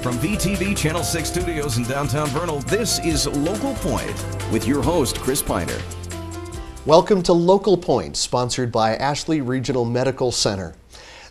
From VTV Channel 6 Studios in downtown Vernal, this is Local Point with your host, Chris Piner. Welcome to Local Point, sponsored by Ashley Regional Medical Center.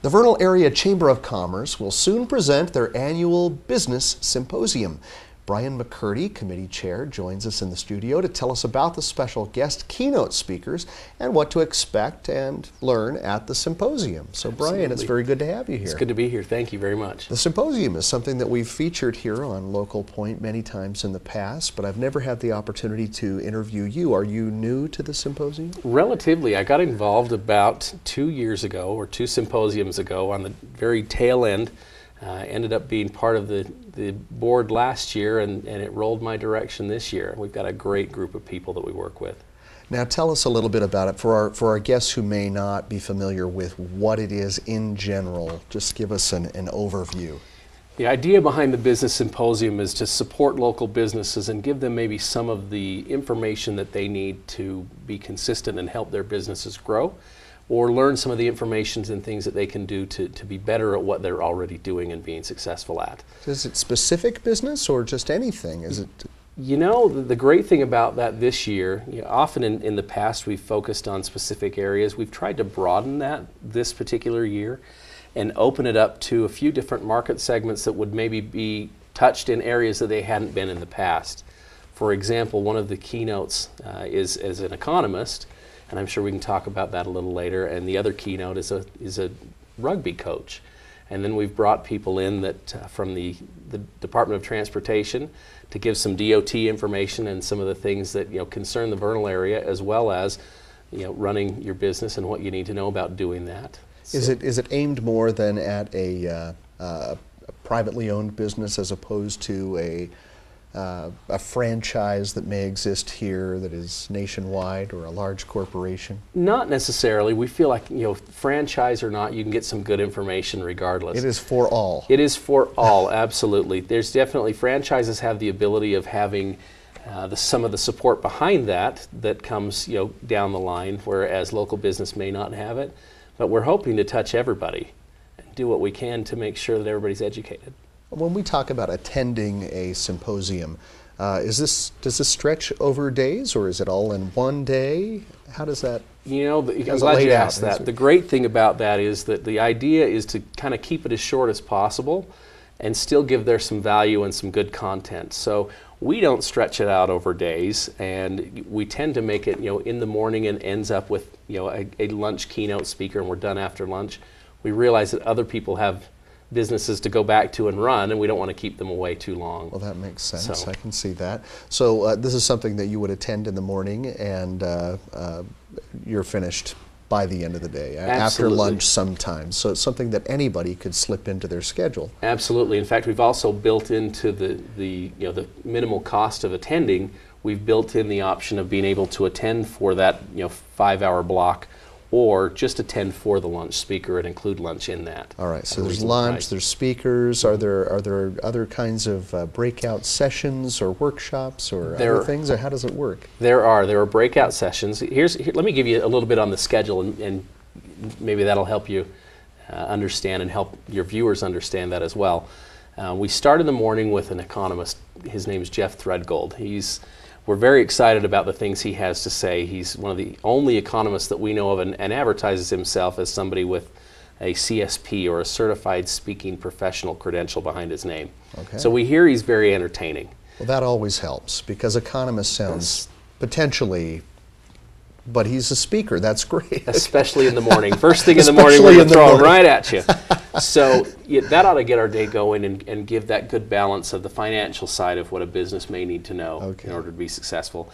The Vernal Area Chamber of Commerce will soon present their annual Business Symposium. Brian McCurdy, committee chair, joins us in the studio to tell us about the special guest keynote speakers and what to expect and learn at the symposium. So Brian, it's very good to have you here. It's good to be here. Thank you very much. The symposium is something that we've featured here on Local Point many times in the past, but I've never had the opportunity to interview you. Are you new to the symposium? Relatively. I got involved about 2 years ago, or 2 symposiums ago, on the very tail end. Ended up being part of the board last year, and it rolled my direction this year. We've got a great group of people that we work with. Now tell us a little bit about it for our guests who may not be familiar with what it is in general. Just give us an overview. The idea behind the Business Symposium is to support local businesses and give them maybe some of the information that they need to be consistent and help their businesses grow, or learn some of the information and things that they can do to be better at what they're already doing and being successful at. Is it specific business or just anything? Is it? You know, the great thing about that this year, often in the past we've focused on specific areas. We've tried to broaden that this particular year and open it up to a few different market segments that would maybe be touched in areas that they hadn't been in the past. For example, one of the keynotes is as an economist, and I'm sure we can talk about that a little later. And the other keynote is a rugby coach. And then we've brought people in that from the Department of Transportation to give some DOT information and some of the things that concern the Vernal area, as well as running your business and what you need to know about doing that. Is it aimed more than at a privately owned business as opposed to a franchise that may exist here that is nationwide, or a large corporation? Not necessarily. We feel like, franchise or not, you can get some good information regardless. It is for all. It is for all, absolutely. There's definitely, franchises have the ability of having some of the support behind that comes down the line, whereas local business may not have it. But we're hoping to touch everybody and do what we can to make sure that everybody's educated. When we talk about attending a symposium, does this stretch over days, or is it all in one day? How does that? I'm glad you asked that. The great thing about that is that the idea is to kind of keep it as short as possible and still give there some value and some good content. So we don't stretch it out over days, and we tend to make it in the morning and ends up with a lunch keynote speaker, and we're done after lunch. We realize that other people have businesses to go back to and run, and we don't want to keep them away too long. Well, that makes sense. I can see that. So this is something that you would attend in the morning, and you're finished by the end of the day, after lunch sometimes. So it's something that anybody could slip into their schedule. Absolutely. In fact, we've also built into the minimal cost of attending, we've built in the option of being able to attend for that 5-hour block, or just attend for the lunch speaker and include lunch in that. All right, so there's lunch, there's speakers. Are there other kinds of breakout sessions or workshops or other things, or how does it work? There are breakout sessions. Let me give you a little bit on the schedule, and maybe that'll help you understand and help your viewers understand that as well. We start in the morning with an economist. His name is Jeff Threadgold. We're very excited about the things he has to say. He's one of the only economists that we know of, and advertises himself as somebody with a CSP, or a Certified Speaking Professional credential behind his name. Okay. So we hear he's very entertaining. Well, that always helps, because economist sounds potentially, but he's a speaker. That's great. Especially in the morning. First thing in the morning, we're going to throw him right at you. So that ought to get our day going and give that good balance of the financial side of what a business may need to know in order to be successful.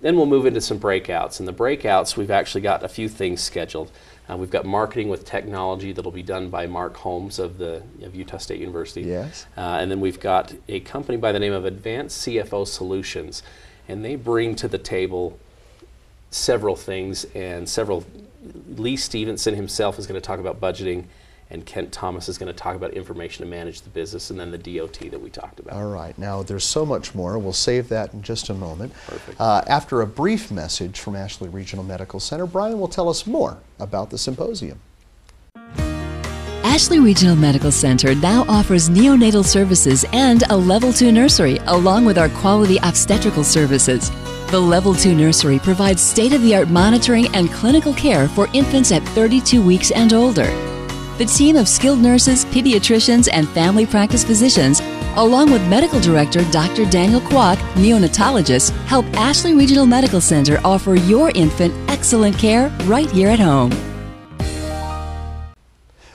Then we'll move into some breakouts. In the breakouts, we've actually got a few things scheduled. We've got marketing with technology that'll be done by Mark Holmes of Utah State University. Yes. And then we've got a company by the name of Advanced CFO Solutions, and they bring to the table several things, and Lee Stevenson himself is going to talk about budgeting, and Kent Thomas is going to talk about information to manage the business, and then the DOT that we talked about. All right. Now, there's so much more. We'll save that in just a moment. Perfect. After a brief message from Ashley Regional Medical Center, Brian will tell us more about the symposium. Ashley Regional Medical Center now offers neonatal services and a Level 2 nursery, along with our quality obstetrical services. The Level 2 nursery provides state-of-the-art monitoring and clinical care for infants at 32 weeks and older. The team of skilled nurses, pediatricians, and family practice physicians, along with Medical Director Dr. Daniel Kwok, neonatologist, help Ashley Regional Medical Center offer your infant excellent care right here at home.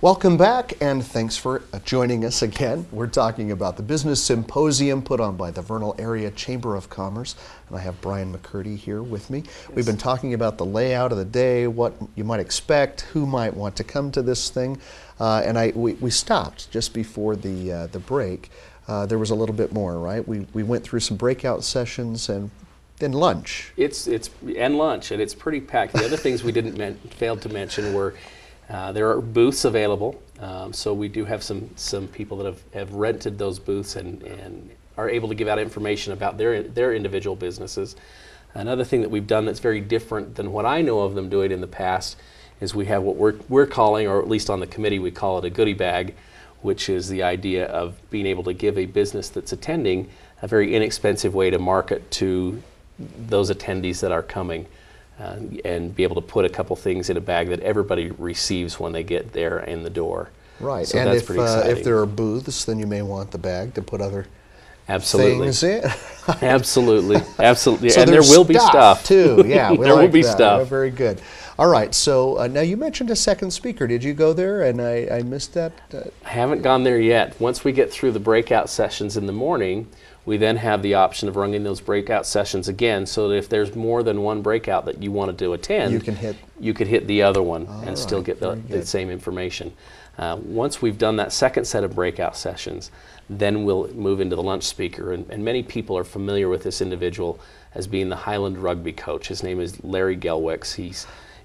Welcome back, and thanks for joining us again. We're talking about the Business Symposium put on by the Vernal Area Chamber of Commerce, and I have Brian McCurdy here with me. Yes. We've been talking about the layout of the day, what you might expect, who might want to come to this thing, and we stopped just before the break. There was a little bit more, right? We went through some breakout sessions and then lunch. And lunch, and it's pretty packed. The other things we failed to mention were there are booths available, so we do have some people that have rented those booths and are able to give out information about their individual businesses. Another thing that we've done that's very different than what I know of them doing in the past is we have what we're calling, or at least on the committee we call it, a goodie bag, which is the idea of being able to give a business that's attending a very inexpensive way to market to those attendees that are coming. And be able to put a couple things in a bag that everybody receives when they get there in the door. Right, so and that's pretty exciting. If there are booths, then you may want the bag to put other things in. Absolutely, absolutely, So and there will be stuff too. Yeah, there will be stuff. Oh, very good. All right, so now you mentioned a second speaker. Did you go there? And I missed that. I haven't gone there yet. Once we get through the breakout sessions in the morning, we then have the option of running those breakout sessions again, so that if there's more than one breakout that you wanted to attend, you could hit the other one and still get the same information. Once we've done that second set of breakout sessions, then we'll move into the lunch speaker. And many people are familiar with this individual as being the Highland rugby coach. His name is Larry Gelwicks.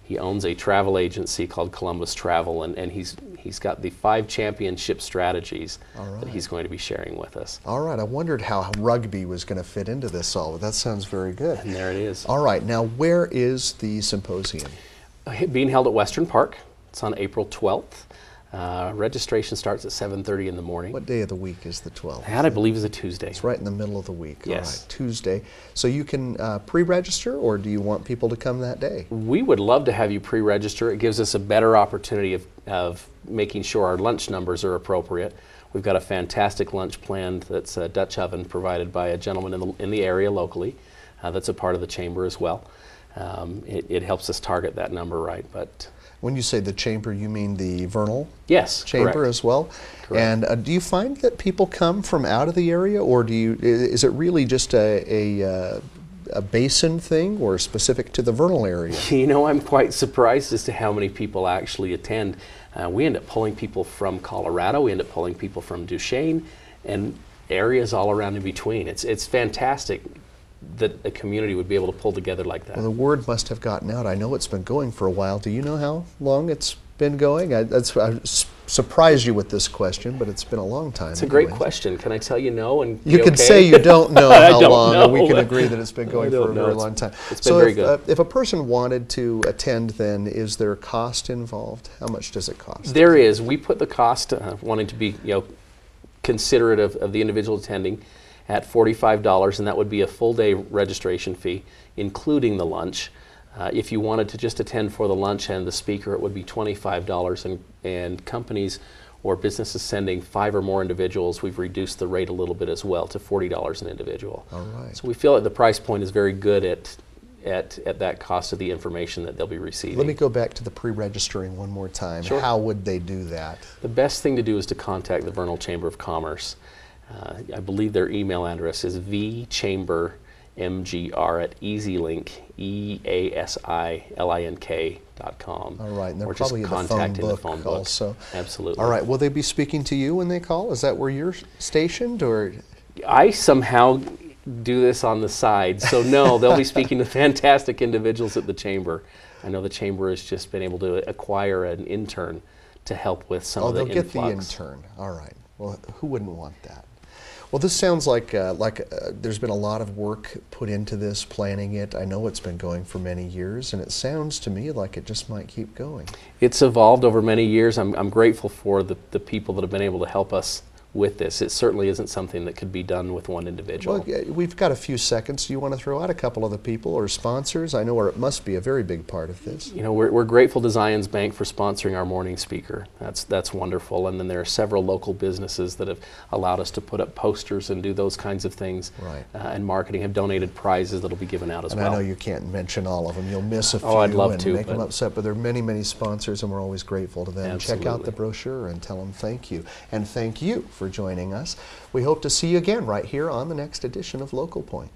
He owns a travel agency called Columbus Travel, and he's got the 5 championship strategies that he's going to be sharing with us. All right, I wondered how rugby was going to fit into this all, but that sounds very good. And there it is. All right, now where is the symposium? Being held at Western Park. It's on April 12th. Registration starts at 7:30 in the morning. What day of the week is the 12th? That, I believe, is a Tuesday. It's right in the middle of the week. Yes. All right, Tuesday. So you can pre-register, or do you want people to come that day? We would love to have you pre-register. It gives us a better opportunity of making sure our lunch numbers are appropriate. We've got a fantastic lunch planned that's a Dutch oven provided by a gentleman in the area locally that's a part of the chamber as well. It helps us target that number right, but... When you say the chamber, you mean the Vernal Chamber correct. As well? Correct. And do you find that people come from out of the area, or is it really just a basin thing, or specific to the Vernal area? You know, I'm quite surprised as to how many people actually attend. We end up pulling people from Colorado, we end up pulling people from Duchesne, and areas all around in between. It's fantastic that a community would be able to pull together like that. Well, the word must have gotten out. I know it's been going for a while. Do you know how long it's been going? I surprised you with this question, but it's been a long time. It's a great question. Can I tell you no? And you can say you don't know how long, and we can agree that it's been going for a very long time. It's been very good. If a person wanted to attend, then is there cost involved? How much does it cost? There is. We put the cost, wanting to be considerate of the individual attending, at $45, and that would be a full day registration fee, including the lunch. If you wanted to just attend for the lunch and the speaker, it would be $25, and companies or businesses sending 5 or more individuals, we've reduced the rate a little bit as well to $40 an individual. All right. So we feel that the price point is very good at that cost of the information that they'll be receiving. Let me go back to the pre-registering one more time. Sure. How would they do that? The best thing to do is to contact the Vernal Chamber of Commerce. I believe their email address is vchambermgr@easylink, EASILINK.com. All right, and they're or probably just in contact the in phone the phone book book also. Absolutely. All right, will they be speaking to you when they call? Is that where you're stationed, or? I somehow do this on the side, so no, they'll be speaking to fantastic individuals at the chamber. I know the chamber has just been able to acquire an intern to help with some of the influx. Oh, they'll get the intern. All right. Well, who wouldn't want that? Well, this sounds like there's been a lot of work put into this, planning it. I know it's been going for many years, and it sounds to me like it just might keep going. It's evolved over many years. I'm grateful for the people that have been able to help us with this. It certainly isn't something that could be done with one individual. Well, we've got a few seconds. Do you want to throw out a couple of the people or sponsors? I know it must be a very big part of this. You know, we're grateful to Zions Bank for sponsoring our morning speaker. That's wonderful. And then there are several local businesses that have allowed us to put up posters and do those kinds of things. Right. And marketing have donated prizes that'll be given out as well. And I know you can't mention all of them. You'll miss a few I'd love and to, make them upset, but there are many, many sponsors, and we're always grateful to them. Absolutely. Check out the brochure and tell them thank you. And thank you for joining us. We hope to see you again right here on the next edition of Local Point.